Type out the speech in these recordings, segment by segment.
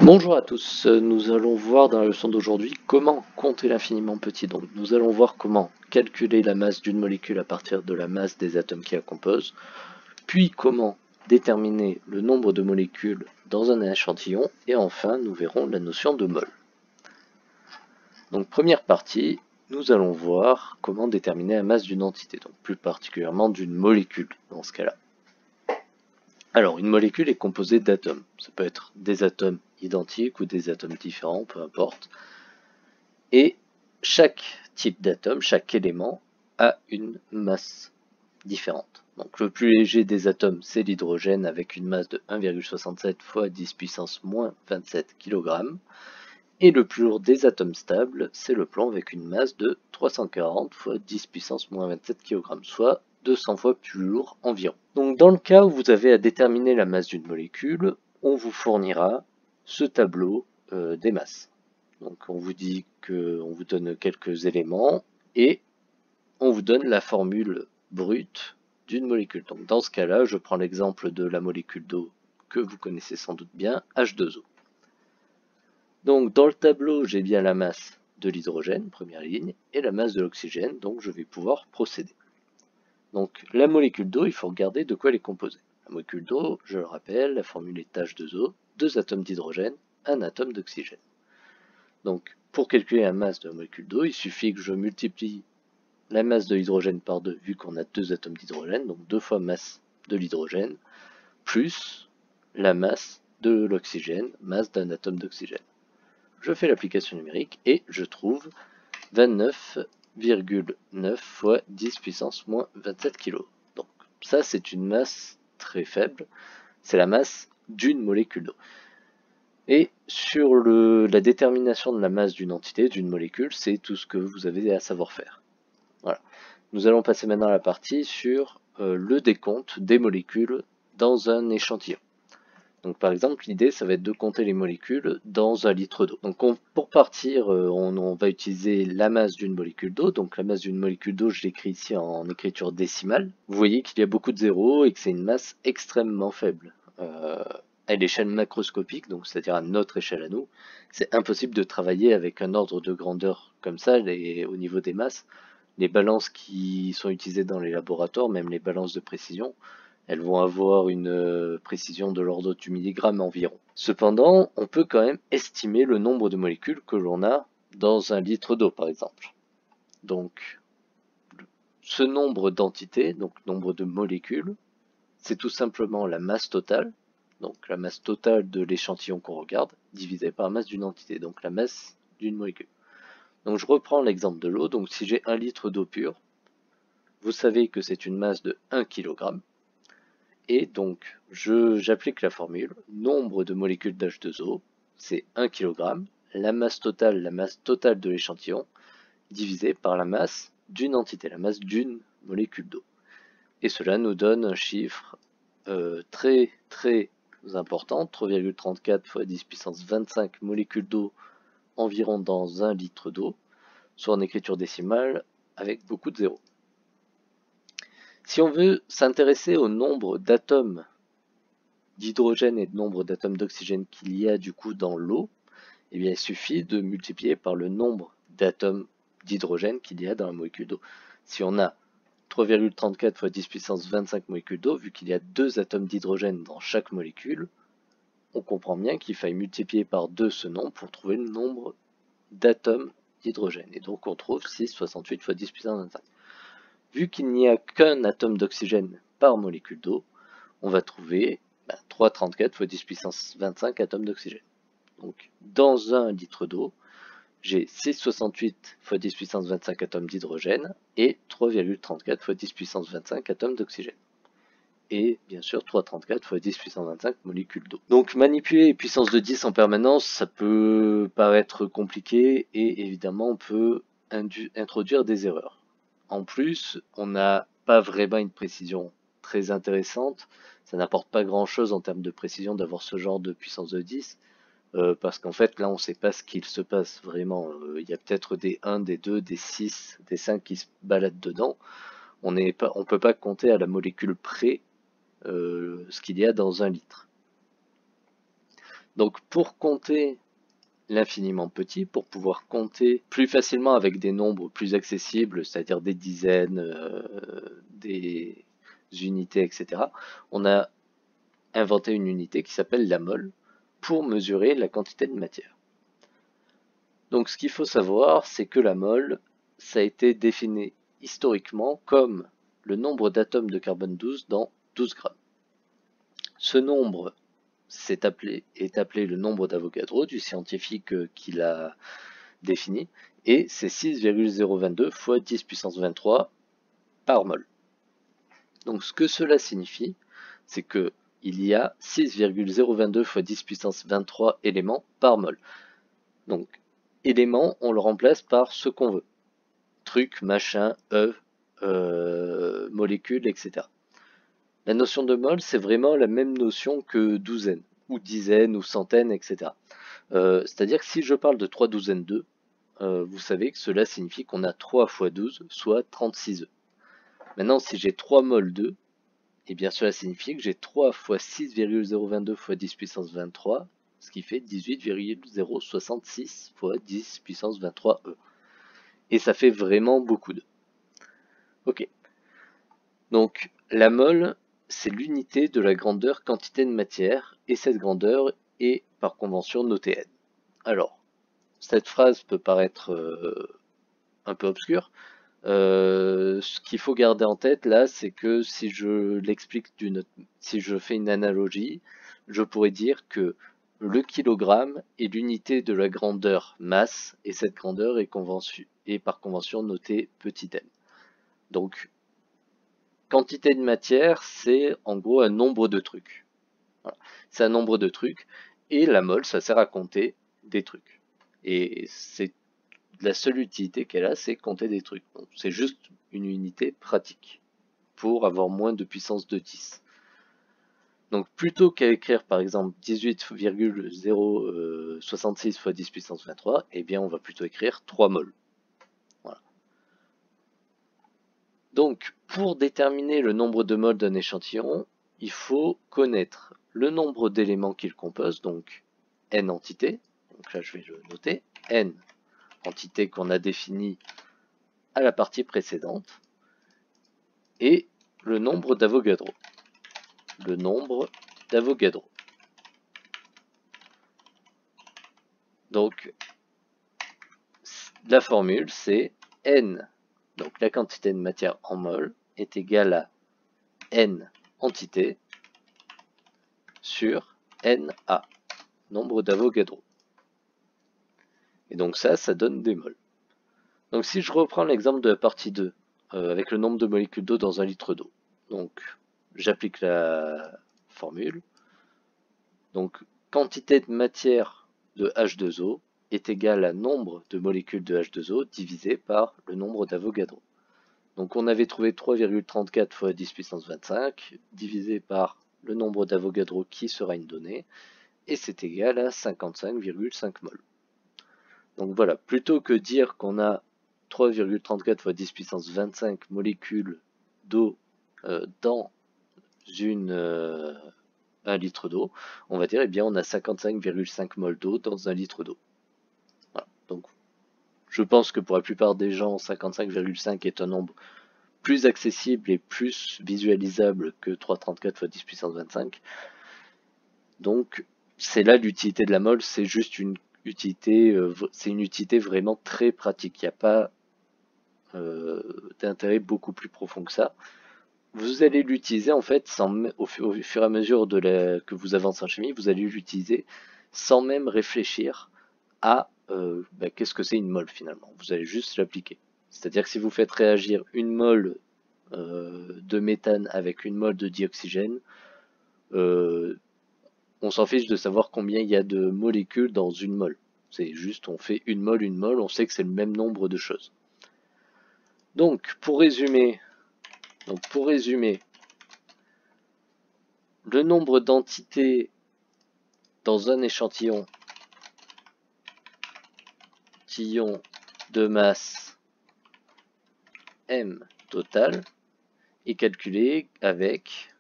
Bonjour à tous, nous allons voir dans la leçon d'aujourd'hui comment compter l'infiniment petit. Donc nous allons voir comment calculer la masse d'une molécule à partir de la masse des atomes qui la composent, puis comment déterminer le nombre de molécules dans un échantillon, et enfin nous verrons la notion de mol. Donc première partie, nous allons voir comment déterminer la masse d'une entité, donc plus particulièrement d'une molécule dans ce cas-là. Alors, une molécule est composée d'atomes. Ça peut être des atomes identiques ou des atomes différents, peu importe. Et chaque type d'atome, chaque élément, a une masse différente. Donc, le plus léger des atomes, c'est l'hydrogène avec une masse de 1,67 fois 10 puissance moins 27 kg. Et le plus lourd des atomes stables, c'est le plomb avec une masse de 340 fois 10 puissance moins 27 kg, soit 200 fois plus lourd environ. Donc dans le cas où vous avez à déterminer la masse d'une molécule, on vous fournira ce tableau des masses. Donc on vous dit qu'on vous donne quelques éléments et on vous donne la formule brute d'une molécule. Donc dans ce cas-là, je prends l'exemple de la molécule d'eau que vous connaissez sans doute bien, H2O. Donc dans le tableau, j'ai bien la masse de l'hydrogène, première ligne, et la masse de l'oxygène, donc je vais pouvoir procéder. Donc la molécule d'eau, il faut regarder de quoi elle est composée. La molécule d'eau, je le rappelle, la formule est H2O, 2 atomes d'hydrogène, 1 atome d'oxygène. Donc pour calculer la masse de la molécule d'eau, il suffit que je multiplie la masse de l'hydrogène par 2, vu qu'on a 2 atomes d'hydrogène, donc 2 fois masse de l'hydrogène, plus la masse de l'oxygène, masse d'un atome d'oxygène. Je fais l'application numérique et je trouve 29,9 fois 10 puissance moins 27 kg. Donc ça c'est une masse très faible, c'est la masse d'une molécule d'eau. Et sur la détermination de la masse d'une entité, d'une molécule, c'est tout ce que vous avez à savoir faire. Voilà. Nous allons passer maintenant à la partie sur le décompte des molécules dans un échantillon. Donc par exemple, l'idée, ça va être de compter les molécules dans 1 litre d'eau. Donc pour partir, on va utiliser la masse d'une molécule d'eau. Donc la masse d'une molécule d'eau, je l'écris ici en écriture décimale. Vous voyez qu'il y a beaucoup de zéros et que c'est une masse extrêmement faible. À l'échelle macroscopique, donc c'est-à-dire à notre échelle à nous, c'est impossible de travailler avec un ordre de grandeur comme ça au niveau des masses. Les balances qui sont utilisées dans les laboratoires, même les balances de précision, elles vont avoir une précision de l'ordre du milligramme environ. Cependant, on peut quand même estimer le nombre de molécules que l'on a dans 1 litre d'eau, par exemple. Donc, ce nombre d'entités, donc nombre de molécules, c'est tout simplement la masse totale, donc la masse totale de l'échantillon qu'on regarde, divisée par la masse d'une entité, donc la masse d'une molécule. Donc je reprends l'exemple de l'eau, donc si j'ai 1 litre d'eau pure, vous savez que c'est une masse de 1 kg, et donc j'applique la formule, nombre de molécules d'H2O, c'est 1 kg, la masse totale de l'échantillon, divisé par la masse d'une entité, la masse d'une molécule d'eau. Et cela nous donne un chiffre très important, 3,34 fois 10 puissance 25 molécules d'eau environ dans 1 litre d'eau, soit en écriture décimale avec beaucoup de zéros. Si on veut s'intéresser au nombre d'atomes d'hydrogène et de nombre d'atomes d'oxygène qu'il y a du coup dans l'eau, eh bien il suffit de multiplier par le nombre d'atomes d'hydrogène qu'il y a dans la molécule d'eau. Si on a 3,34 fois 10 puissance 25 molécules d'eau, vu qu'il y a 2 atomes d'hydrogène dans chaque molécule, on comprend bien qu'il faille multiplier par 2 ce nombre pour trouver le nombre d'atomes d'hydrogène. Et donc on trouve 6,68 fois 10 puissance 25. Vu qu'il n'y a qu'un atome d'oxygène par molécule d'eau, on va trouver 3,34 fois 10 puissance 25 atomes d'oxygène. Donc dans 1 litre d'eau, j'ai 6,68 fois 10 puissance 25 atomes d'hydrogène et 3,34 fois 10 puissance 25 atomes d'oxygène. Et bien sûr 3,34 fois 10 puissance 25 molécules d'eau. Donc manipuler puissance de 10 en permanence, ça peut paraître compliqué et évidemment on peut introduire des erreurs. En plus, on n'a pas vraiment une précision très intéressante. Ça n'apporte pas grand chose en termes de précision d'avoir ce genre de puissance de 10. Parce qu'en fait là on ne sait pas ce qu'il se passe vraiment. Il y a peut-être des 1, des 2, des 6, des 5 qui se baladent dedans. On ne peut pas compter à la molécule près ce qu'il y a dans 1 litre. Donc pour compter l'infiniment petit, pour pouvoir compter plus facilement avec des nombres plus accessibles, c'est-à-dire des dizaines, des unités, etc., on a inventé une unité qui s'appelle la mole pour mesurer la quantité de matière. Donc ce qu'il faut savoir, c'est que la mole, ça a été défini historiquement comme le nombre d'atomes de carbone 12 dans 12 grammes. Ce nombre est appelé le nombre d'Avogadro du scientifique qui l'a défini, et c'est 6,022 fois 10 puissance 23 par mol. Donc ce que cela signifie, c'est que il y a 6,022 fois 10 puissance 23 éléments par mol. Donc éléments, on le remplace par ce qu'on veut. Truc, machin, molécules, etc. La notion de mol, c'est vraiment la même notion que douzaine, ou dizaine, ou centaine, etc. C'est-à-dire que si je parle de 3 douzaines d'œufs, vous savez que cela signifie qu'on a 3 fois 12, soit 36 œufs. Maintenant, si j'ai 3 moles d'œufs, eh bien cela signifie que j'ai 3 fois 6,022 fois 10 puissance 23, ce qui fait 18,066 fois 10 puissance 23 E. Et ça fait vraiment beaucoup d'œufs. Ok. Donc, la mole, c'est l'unité de la grandeur quantité de matière, et cette grandeur est par convention notée N. Alors, cette phrase peut paraître un peu obscure. Ce qu'il faut garder en tête là, c'est que si je l'explique si je fais une analogie, je pourrais dire que le kilogramme est l'unité de la grandeur masse, et cette grandeur est par convention notée petit m. Donc, quantité de matière, c'est en gros un nombre de trucs. Voilà. C'est un nombre de trucs, et la mole, ça sert à compter des trucs. Et c'est la seule utilité qu'elle a, c'est compter des trucs. C'est juste une unité pratique pour avoir moins de puissance de 10. Donc plutôt qu'à écrire par exemple 18,066 fois 10 puissance 23, eh bien on va plutôt écrire 3 mol. Voilà. Donc pour déterminer le nombre de moles d'un échantillon, il faut connaître le nombre d'éléments qu'il compose, donc n entités. Donc là je vais le noter, n entités qu'on a définies à la partie précédente, et le nombre d'Avogadro. Le nombre d'Avogadro. Donc, la formule, c'est N, donc la quantité de matière en mol, est égale à N entités sur Na, nombre d'Avogadro. Et donc ça donne des mols. Donc si je reprends l'exemple de la partie 2, avec le nombre de molécules d'eau dans un litre d'eau. Donc, j'applique la formule. Donc, quantité de matière de H2O est égale à nombre de molécules de H2O divisé par le nombre d'Avogadro. Donc on avait trouvé 3,34 fois 10 puissance 25 divisé par le nombre d'Avogadro qui sera une donnée, et c'est égal à 55,5 mol. Donc voilà, plutôt que dire qu'on a 3,34 fois 10 puissance 25 molécules d'eau dans un litre d'eau, on va dire, eh bien, on a 55,5 mol d'eau dans un litre d'eau. Voilà. Donc, je pense que pour la plupart des gens, 55,5 est un nombre plus accessible et plus visualisable que 3,34 fois 10 puissance 25. Donc, c'est là l'utilité de la mol, c'est juste une utilité, vraiment très pratique. Il n'y a pas d'intérêt beaucoup plus profond que ça. Vous allez l'utiliser en fait au fur et à mesure que vous avancez en chimie, vous allez l'utiliser sans même réfléchir à qu'est-ce que c'est une mole finalement. Vous allez juste l'appliquer. C'est-à-dire que si vous faites réagir une mole de méthane avec une mole de dioxygène, on s'en fiche de savoir combien il y a de molécules dans une mole. C'est juste on fait une mole, on sait que c'est le même nombre de choses. Donc pour résumer, le nombre d'entités dans un échantillon de masse M total est calculé avec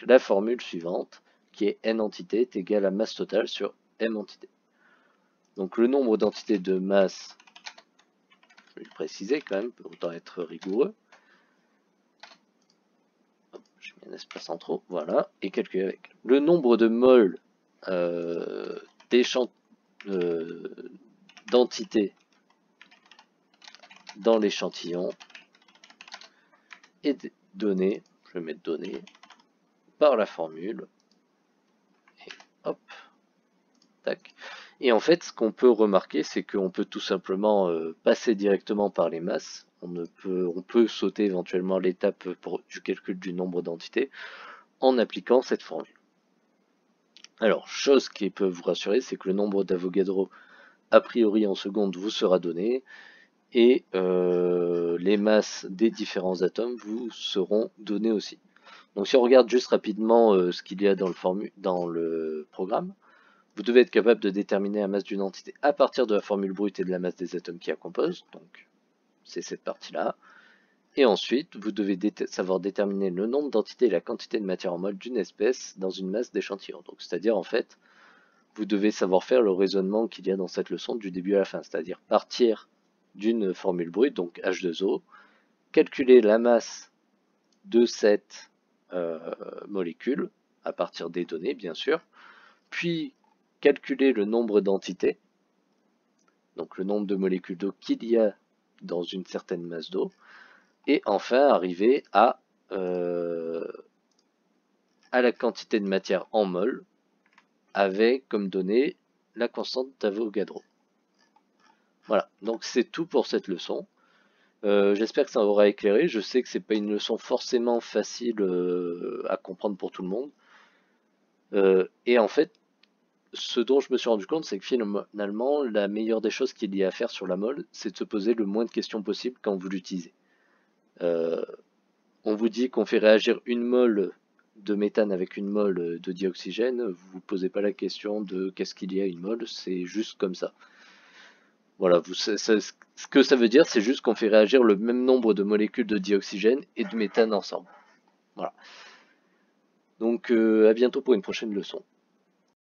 la formule suivante. qui est n entités est égal à masse totale sur m entités. Donc le nombre d'entités de masse, je vais le préciser quand même, pour autant être rigoureux. J'ai mis un espace en trop, voilà, et calculer avec. Le nombre de moles d'entités dans l'échantillon est donné, je vais mettre donné, par la formule, et hop, tac. Et en fait, ce qu'on peut remarquer, c'est qu'on peut tout simplement passer directement par les masses. On peut sauter éventuellement l'étape du calcul du nombre d'entités en appliquant cette formule. Alors, chose qui peut vous rassurer, c'est que le nombre d'Avogadro, a priori en seconde, vous sera donné, et les masses des différents atomes vous seront données aussi. Donc si on regarde juste rapidement ce qu'il y a dans le programme, vous devez être capable de déterminer la masse d'une entité à partir de la formule brute et de la masse des atomes qui la composent, donc c'est cette partie-là. Et ensuite, vous devez savoir déterminer le nombre d'entités et la quantité de matière en mol d'une espèce dans une masse d'échantillon. Donc c'est-à-dire en fait, vous devez savoir faire le raisonnement qu'il y a dans cette leçon du début à la fin, c'est-à-dire partir d'une formule brute, donc H2O, calculer la masse de cette molécule, à partir des données bien sûr, puis calculer le nombre d'entités, donc le nombre de molécules d'eau qu'il y a dans une certaine masse d'eau, et enfin arriver à la quantité de matière en mol, avec comme donnée la constante d'Avogadro. Voilà, donc c'est tout pour cette leçon. J'espère que ça aura éclairé. Je sais que c'est pas une leçon forcément facile à comprendre pour tout le monde. Et en fait, ce dont je me suis rendu compte, c'est que finalement, la meilleure des choses qu'il y a à faire sur la mol, c'est de se poser le moins de questions possible quand vous l'utilisez. On vous dit qu'on fait réagir une mole de méthane avec une mole de dioxygène, vous vous posez pas la question de qu'est-ce qu'il y a une mole, c'est juste comme ça. Voilà, ce que ça veut dire, c'est juste qu'on fait réagir le même nombre de molécules de dioxygène et de méthane ensemble. Voilà. Donc à bientôt pour une prochaine leçon.